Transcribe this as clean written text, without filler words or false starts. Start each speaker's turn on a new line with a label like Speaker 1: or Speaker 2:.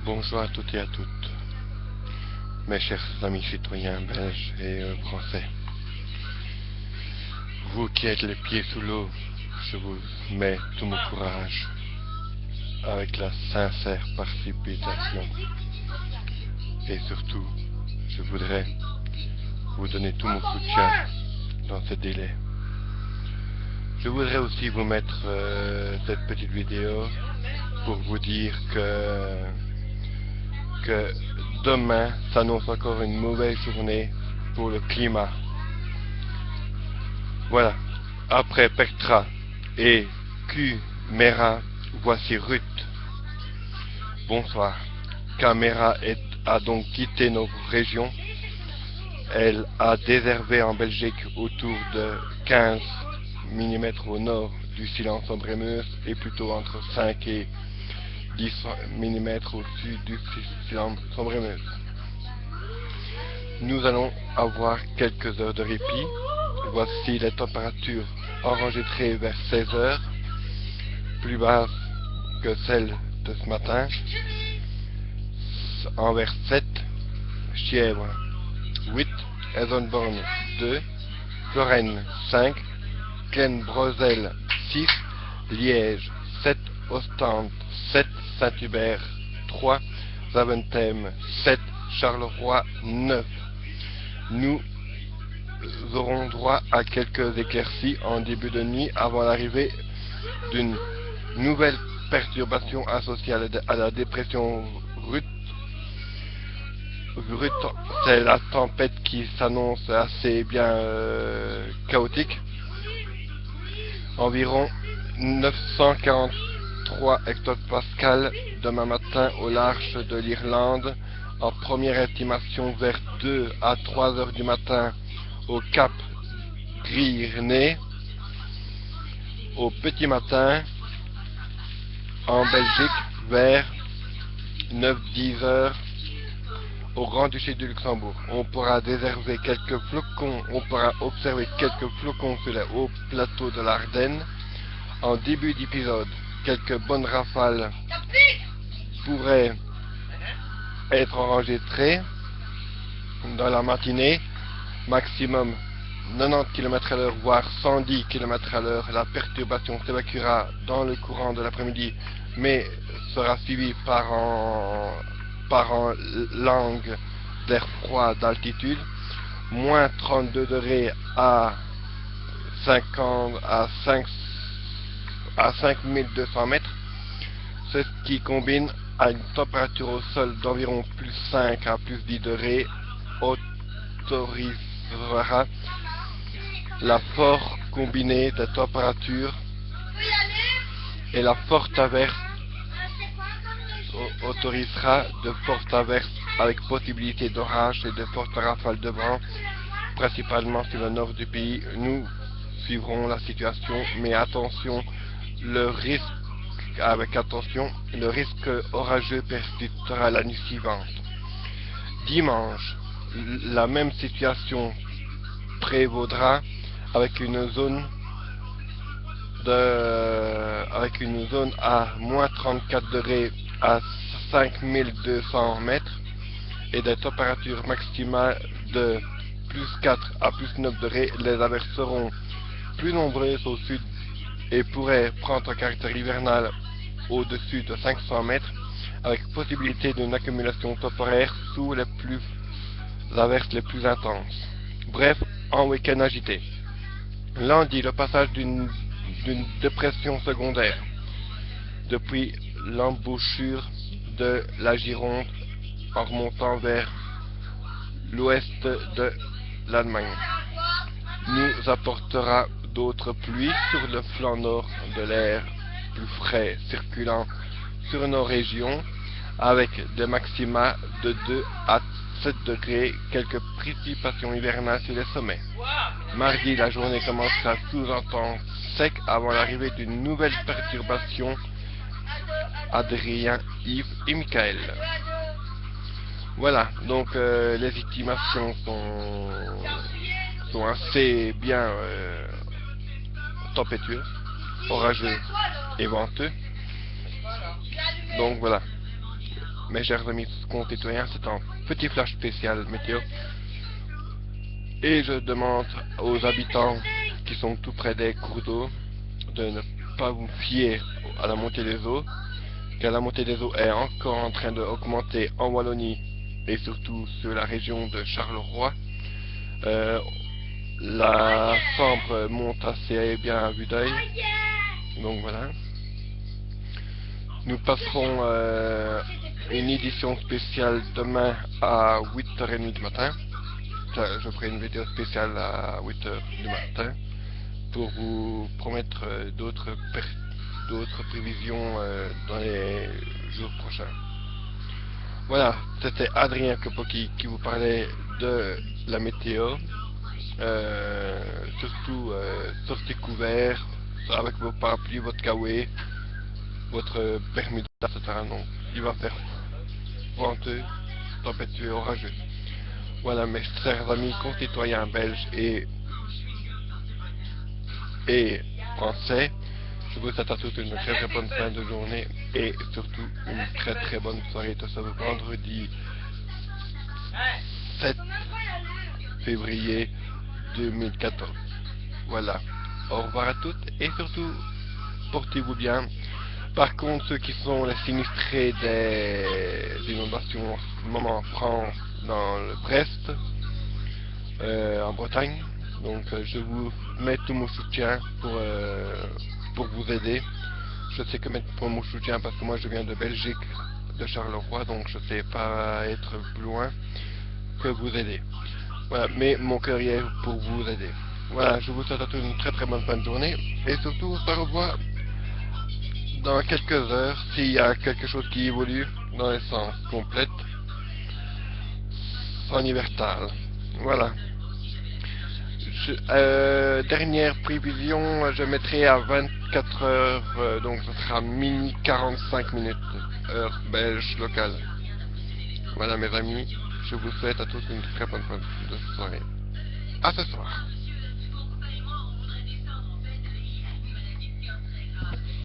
Speaker 1: Bonjour à toutes et à toutes, mes chers amis citoyens belges et français. Vous qui êtes les pieds sous l'eau, je vous mets tout mon courage avec la sincère précipitation. Et surtout, je voudrais vous donner tout mon soutien dans ce délai. Je voudrais aussi vous mettre cette petite vidéo pour vous dire que demain s'annonce encore une mauvaise journée pour le climat. Voilà, après Pectra et Mera, voici Ruth. Bonsoir. Camera a donc quitté nos régions. Elle a déservé en Belgique autour de 15 mm au nord du Silence-Sombre-Meuse et plutôt entre 5 et 10 mm au sud du Silence-Sombre-Meuse. Nous allons avoir quelques heures de répit. Voici les températures enregistrées vers 16 heures, plus basses que celles de ce matin. Anvers 7, Chièvre 8, Eisenborn 2, Florenne 5, Glen-Brosel 6, Liège 7, Ostende 7, Saint-Hubert 3, Zaventem 7, Charleroi 9. Nous aurons droit à quelques éclaircies en début de nuit avant l'arrivée d'une nouvelle perturbation associée à la dépression Ruth. Ruth, c'est la tempête qui s'annonce assez bien chaotique. Environ 943 hectopascales demain matin au large de l'Irlande. En première estimation vers 2 à 3 heures du matin au Cap Gris-Nez. Au petit matin en Belgique vers 9-10 heures au Grand-Duché de Luxembourg. On pourra observer quelques flocons sur les hauts plateaux de l'Ardenne. En début d'épisode, quelques bonnes rafales pourraient être enregistrées dans la matinée, maximum 90 km/h voire 110 km/h. La perturbation s'évacuera dans le courant de l'après-midi, mais sera suivie par en langue d'air froid d'altitude, moins 32 degrés à 5200 mètres, ce qui combine à une température au sol d'environ plus 5 à plus 10 degrés autorisera la forte combinée de températures et la forte averse autorisera de fortes averses avec possibilité d'orage et de fortes rafales de vent, principalement sur le nord du pays. Nous suivrons la situation, mais attention, le risque orageux persistera la nuit suivante. Dimanche, la même situation prévaudra avec une zone à moins 34 degrés à 5200 mètres et des températures maximales de plus 4 à plus 9 degrés. Les averses seront plus nombreuses au sud et pourraient prendre un caractère hivernal au-dessus de 500 mètres, avec possibilité d'une accumulation temporaire sous les averses les plus intenses. Bref, en week-end agité. Lundi, le passage d'une dépression secondaire depuis l'embouchure de la Gironde en remontant vers l'ouest de l'Allemagne nous apportera d'autres pluies sur le flanc nord de l'air plus frais circulant sur nos régions, avec des maxima de 2 à 7 degrés, quelques précipitations hivernales sur les sommets. Mardi, la journée commencera sous un temps sec avant l'arrivée d'une nouvelle perturbation. Adrien, Yves et Michael. Voilà, donc les estimations sont assez bien tempétueuses, orageux et venteux. Donc voilà. mes chers amis concitoyens, c'est un petit flash spécial météo. Et je demande aux habitants qui sont tout près des cours d'eau de ne pas vous fier à la montée des eaux, car la montée des eaux est encore en train d'augmenter en Wallonie et surtout sur la région de Charleroi. La Sambre monte assez bien à vue d'œil, donc voilà. Nous passerons une édition spéciale demain à 8h30 du matin. Je ferai une vidéo spéciale à 8h du matin pour vous promettre d'autres prévisions dans les jours prochains. Voilà, c'était Adrien Kopoki qui vous parlait de la météo. Surtout sortez couverts avec vos parapluies, votre kawaii, votre Bermuda, etc. Donc, il va faire venteux, tempétueux, orageux. Voilà, mes chers amis concitoyens belges et français, je vous souhaite à tous une très bonne fin de journée et surtout une très bonne soirée de ce vendredi 7 février 2014. Voilà, au revoir à toutes et surtout portez-vous bien. Par contre, ceux qui sont les sinistrés des inondations en ce moment en France, dans le Brest, en Bretagne, donc je vous mets tout mon soutien pour vous aider. Je sais que mettre pour mon soutien parce que moi je viens de Belgique, de Charleroi, donc je sais pas être plus loin que vous aider. Voilà, mais mon cœur y est pour vous aider. Voilà, je vous souhaite à tous une très bonne fin de journée et surtout on se revoit dans quelques heures s'il y a quelque chose qui évolue dans les sens complètes en Ivertal. Voilà. Dernière prévision, je mettrai à 24 heures, donc ce sera minuit 45 minutes, heure belge locale. Voilà mes amis, je vous souhaite à tous une très bonne fin de soirée. À ce soir.